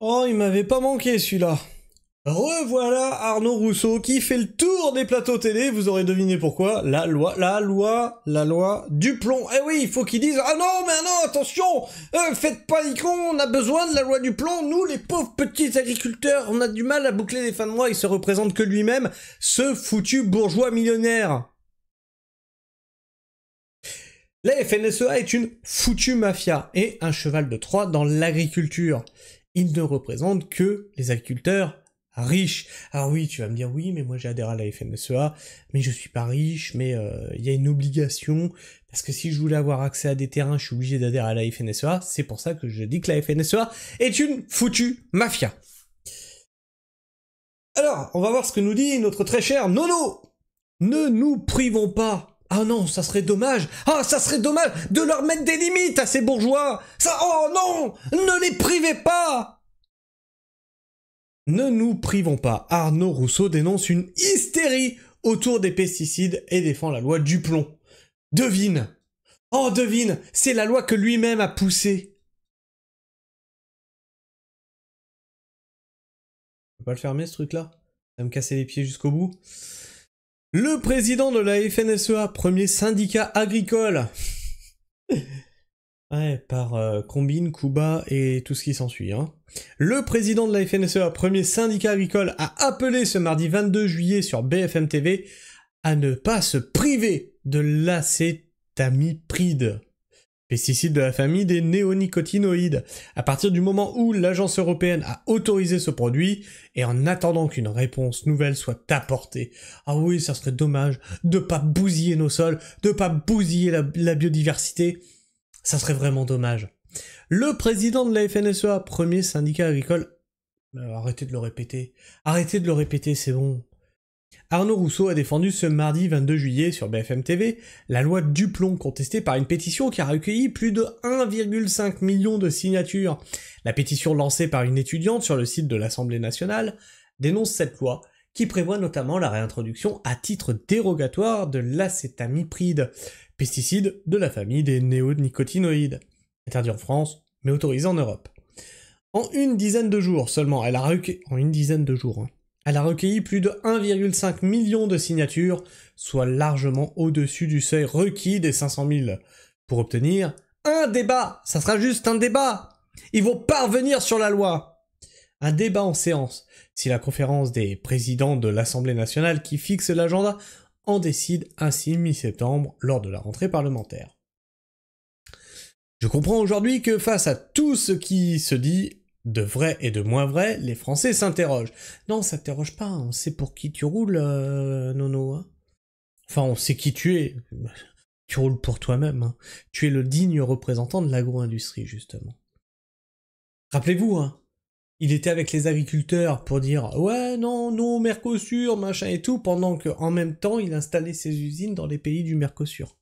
Oh, il m'avait pas manqué celui-là. Revoilà Arnaud Rousseau qui fait le tour des plateaux télé, vous aurez deviné pourquoi. La loi du plomb. Eh oui, il faut qu'ils disent « Ah non, mais non, attention, faites pas l'icron, on a besoin de la loi du plomb, nous les pauvres petits agriculteurs, on a du mal à boucler les fins de mois, il se représente que lui-même, ce foutu bourgeois millionnaire. » La FNSEA est une foutue mafia et un cheval de Troie dans l'agriculture. Il ne représente que les agriculteurs riches. Alors oui, tu vas me dire, oui, mais moi j'ai adhéré à la FNSEA, mais je suis pas riche, mais y a une obligation, parce que si je voulais avoir accès à des terrains, je suis obligé d'adhérer à la FNSEA, c'est pour ça que je dis que la FNSEA est une foutue mafia. Alors, on va voir ce que nous dit notre très cher Nono. Ne nous privons pas. Ah non, ça serait dommage. Ah, ça serait dommage de leur mettre des limites à ces bourgeois. Ça, oh non, ne les privez pas. Ne nous privons pas. Arnaud Rousseau dénonce une hystérie autour des pesticides et défend la loi du plomb. Devine. Oh, devine, c'est la loi que lui-même a poussée. On va pas le fermer, ce truc-là? Ça va me casser les pieds jusqu'au bout. Le président de la FNSEA, premier syndicat agricole. Ouais, par Combine, Kuba et tout ce qui s'ensuit. Hein. Le président de la FNSEA, premier syndicat agricole, a appelé ce mardi 22 juillet sur BFM TV à ne pas se priver de l'acétamipride, pesticide de la famille des néonicotinoïdes, à partir du moment où l'agence européenne a autorisé ce produit, et en attendant qu'une réponse nouvelle soit apportée. Ah oui, ça serait dommage de pas bousiller nos sols, de pas bousiller la biodiversité, ça serait vraiment dommage. Le président de la FNSEA, premier syndicat agricole... Arrêtez de le répéter, c'est bon. Arnaud Rousseau a défendu ce mardi 22 juillet sur BFM TV la loi du plomb contestée par une pétition qui a recueilli plus de 1,5 million de signatures. La pétition lancée par une étudiante sur le site de l'Assemblée nationale dénonce cette loi qui prévoit notamment la réintroduction à titre dérogatoire de l'acétamipride, pesticide de la famille des néonicotinoïdes, interdit en France mais autorisé en Europe. En une dizaine de jours seulement, elle a recueilli plus de 1,5 million de signatures, soit largement au-dessus du seuil requis des 500 000, pour obtenir un débat. Ça sera juste un débat. Ils vont pas revenir sur la loi. Un débat en séance, si la conférence des présidents de l'Assemblée nationale qui fixe l'agenda en décide ainsi mi-septembre lors de la rentrée parlementaire. Je comprends aujourd'hui que face à tout ce qui se dit de vrai et de moins vrai, les Français s'interrogent. Non, on s'interroge pas, on sait pour qui tu roules, Nono. Hein. Enfin, on sait qui tu es. Tu roules pour toi-même. Hein. Tu es le digne représentant de l'agro-industrie, justement. Rappelez-vous, hein, il était avec les agriculteurs pour dire « Ouais, non, non, Mercosur, machin et tout », pendant qu'en même temps, il installait ses usines dans les pays du Mercosur.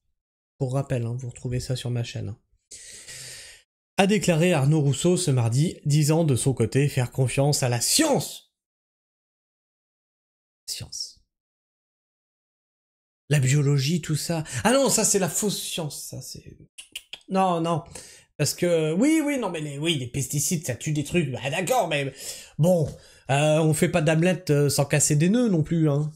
Pour rappel, hein, vous retrouvez ça sur ma chaîne. Hein. A déclaré Arnaud Rousseau ce mardi, disant de son côté faire confiance à la science. Science. La biologie, tout ça. Ah non, ça c'est la fausse science, ça c'est... Non, non. Parce que, oui, non mais les pesticides ça tue des trucs, bah d'accord, mais bon, on fait pas d'omelette sans casser des nœuds non plus, hein.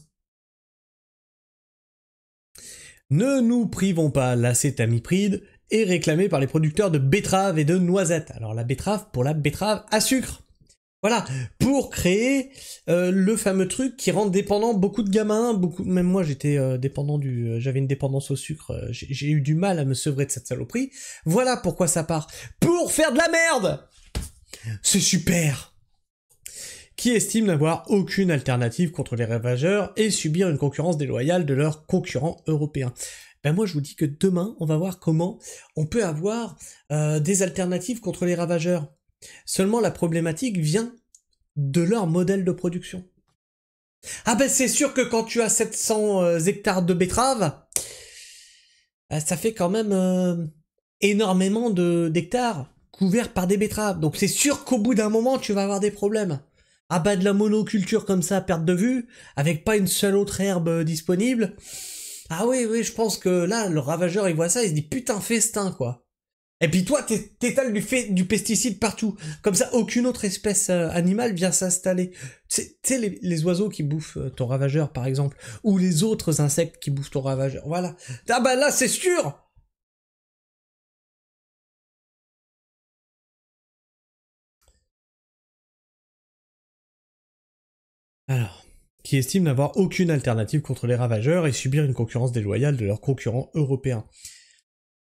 Ne nous privons pas, l'acétamipride est réclamé par les producteurs de betteraves et de noisettes. Alors la betterave pour la betterave à sucre. Voilà, pour créer le fameux truc qui rend dépendant beaucoup de gamins, même moi j'étais dépendant j'avais une dépendance au sucre, j'ai eu du mal à me sevrer de cette saloperie. Voilà pourquoi ça part. Pour faire de la merde. C'est super. Qui estiment n'avoir aucune alternative contre les ravageurs et subir une concurrence déloyale de leurs concurrents européens. Ben moi je vous dis que demain, on va voir comment on peut avoir des alternatives contre les ravageurs. Seulement la problématique vient de leur modèle de production. Ah ben c'est sûr que quand tu as 700 hectares de betteraves, ça fait quand même énormément d'hectares couverts par des betteraves. Donc c'est sûr qu'au bout d'un moment, tu vas avoir des problèmes. Ah bah de la monoculture comme ça à perte de vue, avec pas une seule autre herbe disponible... Ah oui, je pense que là, le ravageur, il voit ça, il se dit putain festin, quoi. Et puis toi, t'étales du pesticide partout. Comme ça, aucune autre espèce animale vient s'installer. Tu sais, les oiseaux qui bouffent ton ravageur, par exemple, ou les autres insectes qui bouffent ton ravageur, voilà. Ah bah là, c'est sûr. Alors, qui estiment n'avoir aucune alternative contre les ravageurs et subir une concurrence déloyale de leurs concurrents européens.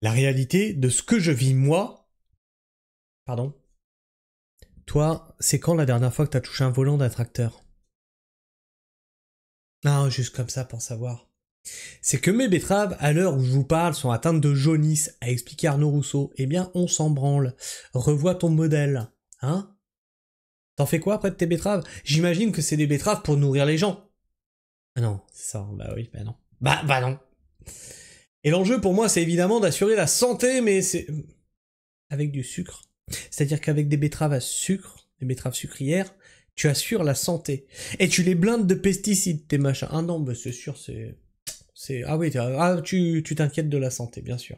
La réalité de ce que je vis moi, pardon, toi, c'est quand la dernière fois que t'as touché un volant d'un tracteur? Non, juste comme ça pour savoir. C'est que mes betteraves, à l'heure où je vous parle, sont atteintes de jaunisse, a expliqué Arnaud Rousseau. Eh bien, on s'en branle. Revois ton modèle. Hein? T'en fais quoi après de tes betteraves? J'imagine que c'est des betteraves pour nourrir les gens. Ah non, c'est ça. Bah oui, bah non. Bah non. Et l'enjeu pour moi, c'est évidemment d'assurer la santé, mais c'est... avec du sucre. C'est-à-dire qu'avec des betteraves à sucre, des betteraves sucrières, tu assures la santé. Et tu les blindes de pesticides, tes machins. Ah non, bah c'est sûr, ah oui, tu t'inquiètes de la santé, bien sûr.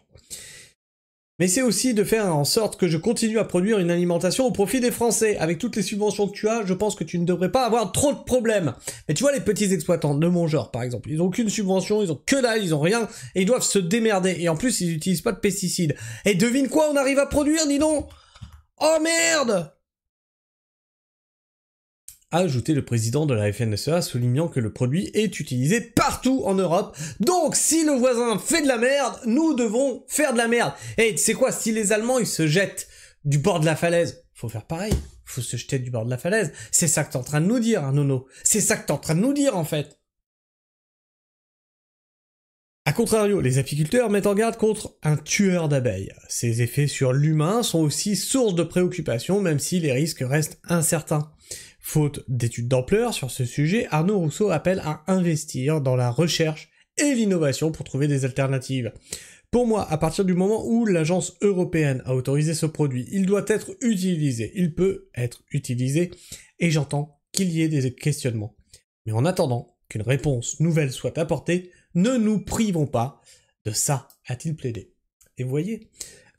Mais c'est aussi de faire en sorte que je continue à produire une alimentation au profit des Français. Avec toutes les subventions que tu as, je pense que tu ne devrais pas avoir trop de problèmes. Mais tu vois, les petits exploitants de mon genre, par exemple, ils n'ont aucune subvention, ils ont que dalle, ils ont rien, et ils doivent se démerder. Et en plus, ils n'utilisent pas de pesticides. Et devine quoi, on arrive à produire, dis donc! Oh merde! A ajouté le président de la FNSEA, soulignant que le produit est utilisé partout en Europe. Donc, si le voisin fait de la merde, nous devons faire de la merde. Et tu sais quoi, si les Allemands, ils se jettent du bord de la falaise, faut faire pareil. Faut se jeter du bord de la falaise. C'est ça que t'es en train de nous dire, hein, Nono. C'est ça que t'es en train de nous dire, en fait. A contrario, les apiculteurs mettent en garde contre un tueur d'abeilles. Ses effets sur l'humain sont aussi source de préoccupation, même si les risques restent incertains. Faute d'études d'ampleur sur ce sujet, Arnaud Rousseau appelle à investir dans la recherche et l'innovation pour trouver des alternatives. Pour moi, à partir du moment où l'agence européenne a autorisé ce produit, il doit être utilisé, il peut être utilisé, et j'entends qu'il y ait des questionnements. Mais en attendant qu'une réponse nouvelle soit apportée, ne nous privons pas de ça, a-t-il plaidé. Et vous voyez,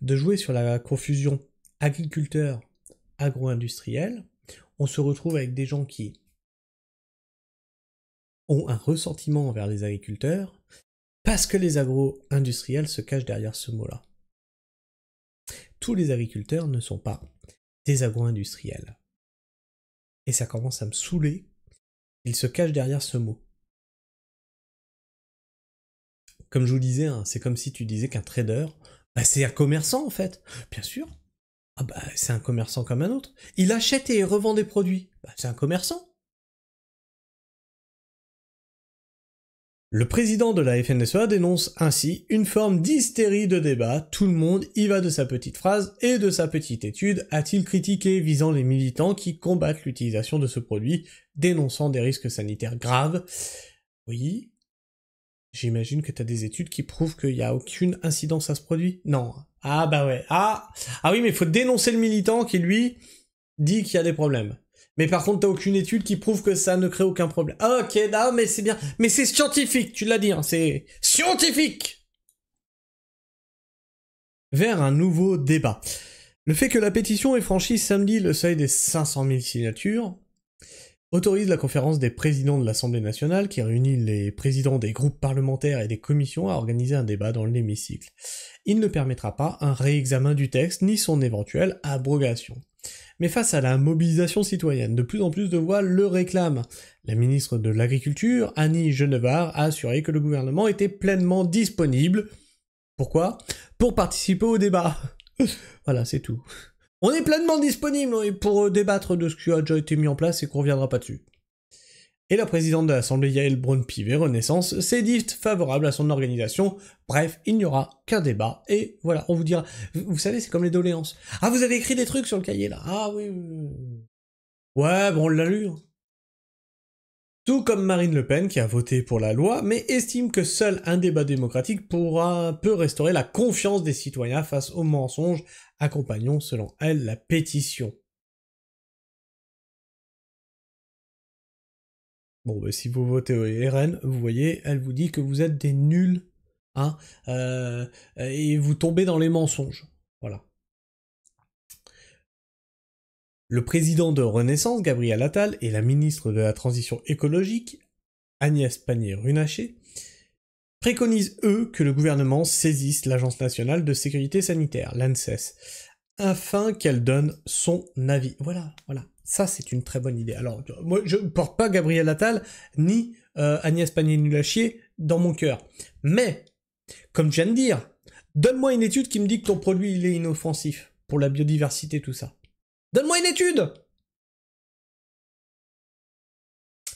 de jouer sur la confusion agriculteur agro-industriel, on se retrouve avec des gens qui ont un ressentiment envers les agriculteurs parce que les agro-industriels se cachent derrière ce mot-là. Tous les agriculteurs ne sont pas des agro-industriels. Et ça commence à me saouler, ils se cachent derrière ce mot. Comme je vous disais, hein, c'est comme si tu disais qu'un trader, bah, c'est un commerçant en fait. Bien sûr. Ah bah, c'est un commerçant comme un autre. Il achète et revend des produits. Bah, c'est un commerçant. Le président de la FNSEA dénonce ainsi une forme d'hystérie de débat, tout le monde y va de sa petite phrase et de sa petite étude, a-t-il critiqué, visant les militants qui combattent l'utilisation de ce produit, dénonçant des risques sanitaires graves. Oui, j'imagine que t'as des études qui prouvent qu'il n'y a aucune incidence à ce produit. Non. Ah bah ouais. Ah oui, mais il faut dénoncer le militant qui, lui, dit qu'il y a des problèmes. Mais par contre, t'as aucune étude qui prouve que ça ne crée aucun problème. Ah, ok, non, mais c'est bien. Mais c'est scientifique, tu l'as dit, hein, c'est scientifique! Vers un nouveau débat. Le fait que la pétition ait franchi samedi le seuil des 500 000 signatures autorise la conférence des présidents de l'Assemblée nationale, qui réunit les présidents des groupes parlementaires et des commissions, à organiser un débat dans l'hémicycle. Il ne permettra pas un réexamen du texte, ni son éventuelle abrogation. Mais face à la mobilisation citoyenne, de plus en plus de voix le réclament. La ministre de l'Agriculture, Annie Genevard, a assuré que le gouvernement était pleinement disponible. Pourquoi? Pour participer au débat. Voilà, c'est tout. On est pleinement disponible pour débattre de ce qui a déjà été mis en place et qu'on reviendra pas dessus. Et la présidente de l'Assemblée, Yael Braun-Pivet, Renaissance, s'est dite favorable à son organisation. Bref, il n'y aura qu'un débat, et voilà, on vous dira... Vous savez, c'est comme les doléances. Ah, vous avez écrit des trucs sur le cahier, là. Ah oui, oui. Ouais, bon, on l'a lu. Tout comme Marine Le Pen, qui a voté pour la loi, mais estime que seul un débat démocratique peut restaurer la confiance des citoyens face aux mensonges, accompagnant, selon elle, la pétition. Bon, bah, si vous votez au RN, vous voyez, elle vous dit que vous êtes des nuls, hein, et vous tombez dans les mensonges. Voilà. Le président de Renaissance, Gabriel Attal, et la ministre de la Transition écologique, Agnès Pannier-Runacher, préconisent, eux, que le gouvernement saisisse l'Agence nationale de sécurité sanitaire, l'ANSES, afin qu'elle donne son avis. Voilà. Ça, c'est une très bonne idée. Alors, moi, je ne porte pas Gabriel Attal, ni Agnès Pannier-Runacher dans mon cœur. Mais, comme je viens de dire, donne-moi une étude qui me dit que ton produit, il est inoffensif, pour la biodiversité, tout ça. Donne-moi une étude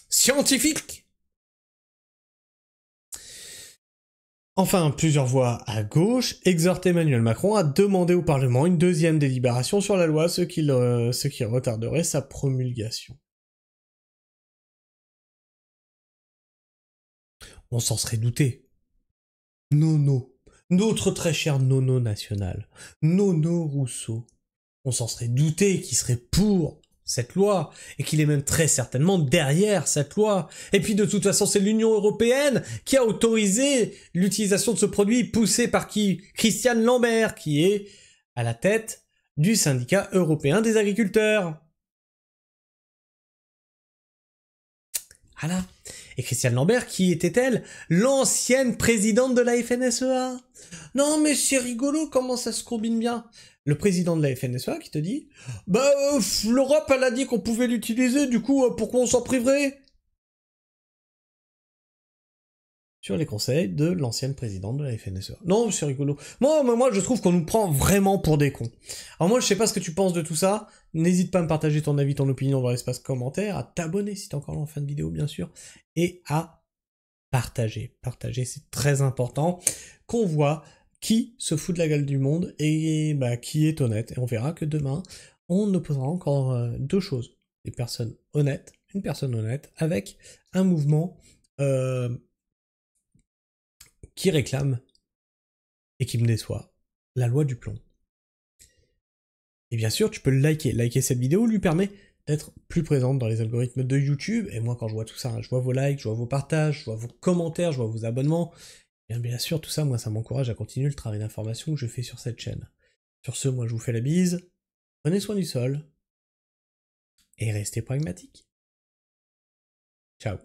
scientifique. Enfin, plusieurs voix à gauche exhortent Emmanuel Macron à demander au Parlement une deuxième délibération sur la loi, ce qui retarderait sa promulgation. On s'en serait douté. Nono, notre très cher Nono national, Nono Rousseau, on s'en serait douté qu'il serait pour cette loi, et qu'il est même très certainement derrière cette loi. Et puis de toute façon, c'est l'Union européenne qui a autorisé l'utilisation de ce produit, poussé par qui? Christiane Lambert, qui est à la tête du syndicat européen des agriculteurs. Voilà. Et Christiane Lambert, qui était-elle? L'ancienne présidente de la FNSEA. Non mais c'est rigolo comment ça se combine bien. Le président de la FNSEA qui te dit « Bah, l'Europe, elle a dit qu'on pouvait l'utiliser, du coup, pourquoi on s'en priverait ?» Sur les conseils de l'ancienne présidente de la FNSEA. Non, c'est rigolo. Moi, je trouve qu'on nous prend vraiment pour des cons. Alors moi, je sais pas ce que tu penses de tout ça. N'hésite pas à me partager ton avis, ton opinion dans l'espace commentaire, à t'abonner si t'es encore là en fin de vidéo, bien sûr, et à partager. Partager, c'est très important qu'on voit qui se fout de la gueule du monde et bah, qui est honnête. Et on verra que demain, on opposera encore deux choses. Des personnes honnêtes, une personne honnête, avec un mouvement qui réclame et qui me déçoit, la loi du plomb. Et bien sûr, tu peux le liker. Liker cette vidéo lui permet d'être plus présente dans les algorithmes de YouTube. Et moi, quand je vois tout ça, je vois vos likes, je vois vos partages, je vois vos commentaires, je vois vos abonnements. Bien sûr, tout ça, moi, ça m'encourage à continuer le travail d'information que je fais sur cette chaîne. Sur ce, moi, je vous fais la bise. Prenez soin du sol. Et restez pragmatiques. Ciao.